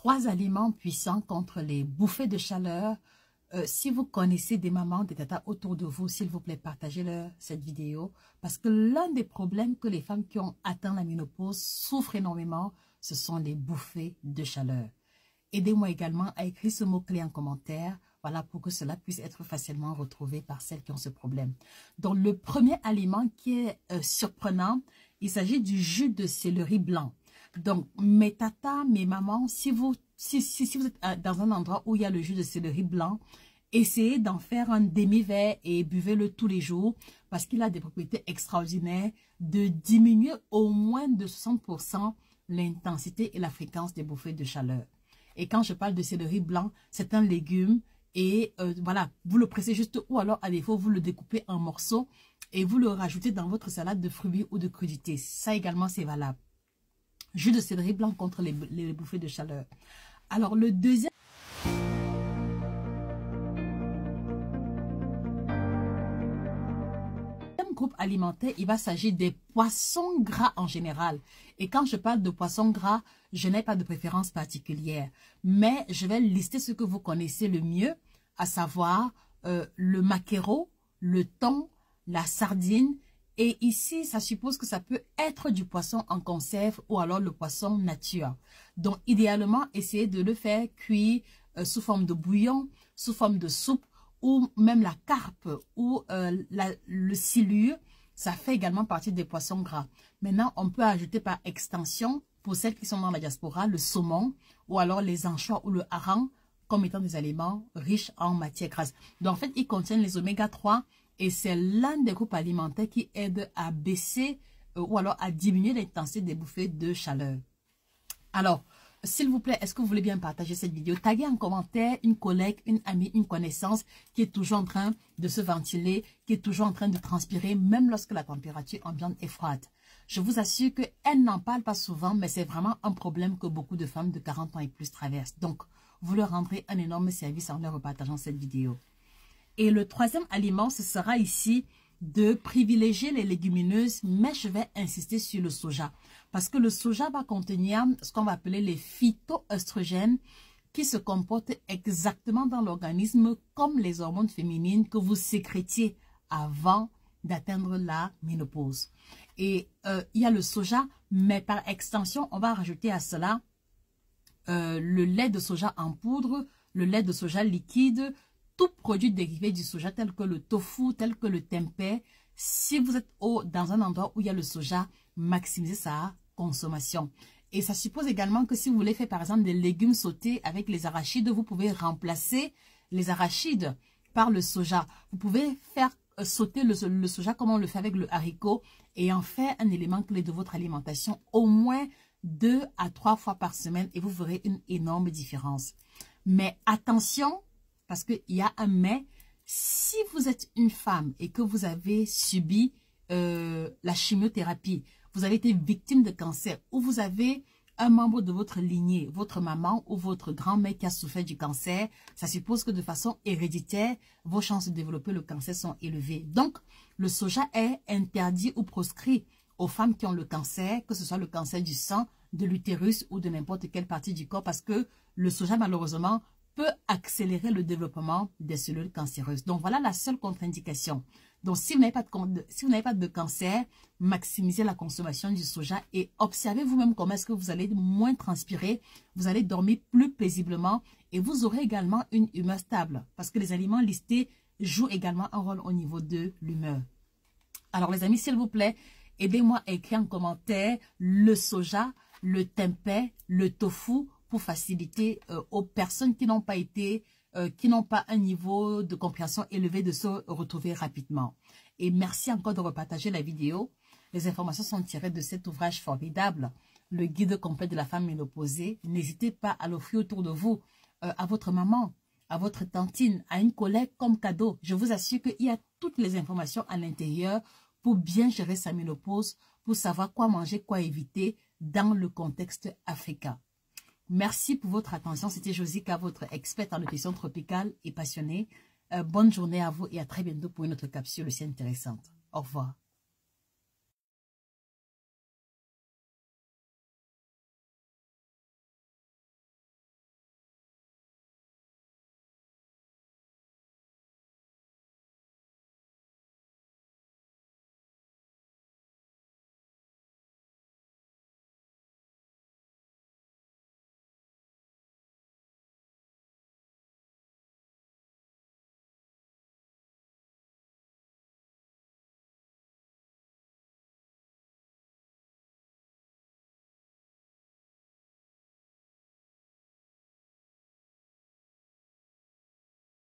3 aliments puissants contre les bouffées de chaleur. Si vous connaissez des mamans, des tatas autour de vous, s'il vous plaît, partagez-leur cette vidéo. Parce que l'un des problèmes que les femmes qui ont atteint la ménopause souffrent énormément, ce sont les bouffées de chaleur. Aidez-moi également à écrire ce mot-clé en commentaire, voilà, pour que cela puisse être facilement retrouvé par celles qui ont ce problème. Donc, le premier aliment qui est surprenant, il s'agit du jus de céleri blanc. Donc, mes tatas, mes mamans, si vous êtes dans un endroit où il y a le jus de céleri blanc, essayez d'en faire un demi-verre et buvez-le tous les jours parce qu'il a des propriétés extraordinaires de diminuer au moins de 60% l'intensité et la fréquence des bouffées de chaleur. Et quand je parle de céleri blanc, c'est un légume et voilà, vous le pressez juste ou alors à défaut, vous le découpez en morceaux et vous le rajoutez dans votre salade de fruits ou de crudités. Ça également, c'est valable. Jus de céleri blanc contre les bouffées de chaleur. Alors, le deuxième groupe alimentaire, il va s'agir des poissons gras en général. Et quand je parle de poissons gras, je n'ai pas de préférence particulière. Mais je vais lister ce que vous connaissez le mieux, à savoir le maquereau, le thon, la sardine. Et ici, ça suppose que ça peut être du poisson en conserve ou alors le poisson nature. Donc, idéalement, essayez de le faire cuire sous forme de bouillon, sous forme de soupe ou même la carpe ou le silure. Ça fait également partie des poissons gras. Maintenant, on peut ajouter par extension, pour celles qui sont dans la diaspora, le saumon ou alors les anchois ou le hareng comme étant des aliments riches en matières grasses. Donc, en fait, ils contiennent les oméga 3. Et c'est l'un des groupes alimentaires qui aide à baisser ou alors à diminuer l'intensité des bouffées de chaleur. Alors, s'il vous plaît, est-ce que vous voulez bien partager cette vidéo? Taguez en commentaire une collègue, une amie, une connaissance qui est toujours en train de se ventiler, qui est toujours en train de transpirer, même lorsque la température ambiante est froide. Je vous assure qu'elle n'en parle pas souvent, mais c'est vraiment un problème que beaucoup de femmes de 40 ans et plus traversent. Donc, vous leur rendrez un énorme service en leur partageant cette vidéo. Et le troisième aliment, ce sera ici de privilégier les légumineuses, mais je vais insister sur le soja. Parce que le soja va contenir ce qu'on va appeler les phytoœstrogènes qui se comportent exactement dans l'organisme comme les hormones féminines que vous sécrétiez avant d'atteindre la ménopause. Et il y a le soja, mais par extension, on va rajouter à cela le lait de soja en poudre, le lait de soja liquide, tout produit dérivé du soja tel que le tofu, tel que le tempeh. Si vous êtes dans un endroit où il y a le soja, maximisez sa consommation. Et ça suppose également que si vous voulez faire par exemple des légumes sautés avec les arachides, vous pouvez remplacer les arachides par le soja. Vous pouvez faire sauter le soja comme on le fait avec le haricot et en faire un élément clé de votre alimentation au moins 2 à 3 fois par semaine et vous verrez une énorme différence. Mais attention, parce qu'il y a un mais, si vous êtes une femme et que vous avez subi la chimiothérapie, vous avez été victime de cancer ou vous avez un membre de votre lignée, votre maman ou votre grand-mère qui a souffert du cancer, ça suppose que de façon héréditaire, vos chances de développer le cancer sont élevées. Donc, le soja est interdit ou proscrit aux femmes qui ont le cancer, que ce soit le cancer du sang, de l'utérus ou de n'importe quelle partie du corps, parce que le soja, malheureusement, peut accélérer le développement des cellules cancéreuses. Donc, voilà la seule contre-indication. Donc, si vous n'avez pas de cancer, maximisez la consommation du soja et observez vous-même comment est-ce que vous allez moins transpirer, vous allez dormir plus paisiblement et vous aurez également une humeur stable parce que les aliments listés jouent également un rôle au niveau de l'humeur. Alors, les amis, s'il vous plaît, aidez-moi à écrire en commentaire le soja, le tempeh, le tofu, pour faciliter aux personnes qui n'ont pas été, qui n'ont pas un niveau de compréhension élevé de se retrouver rapidement. Et merci encore de repartager la vidéo. Les informations sont tirées de cet ouvrage formidable, le guide complet de la femme ménopausée. N'hésitez pas à l'offrir autour de vous, à votre maman, à votre tantine, à une collègue comme cadeau. Je vous assure qu'il y a toutes les informations à l'intérieur pour bien gérer sa ménopause, pour savoir quoi manger, quoi éviter dans le contexte africain. Merci pour votre attention. C'était Josica, votre experte en nutrition tropicale et passionnée. Bonne journée à vous et à très bientôt pour une autre capsule aussi intéressante. Au revoir.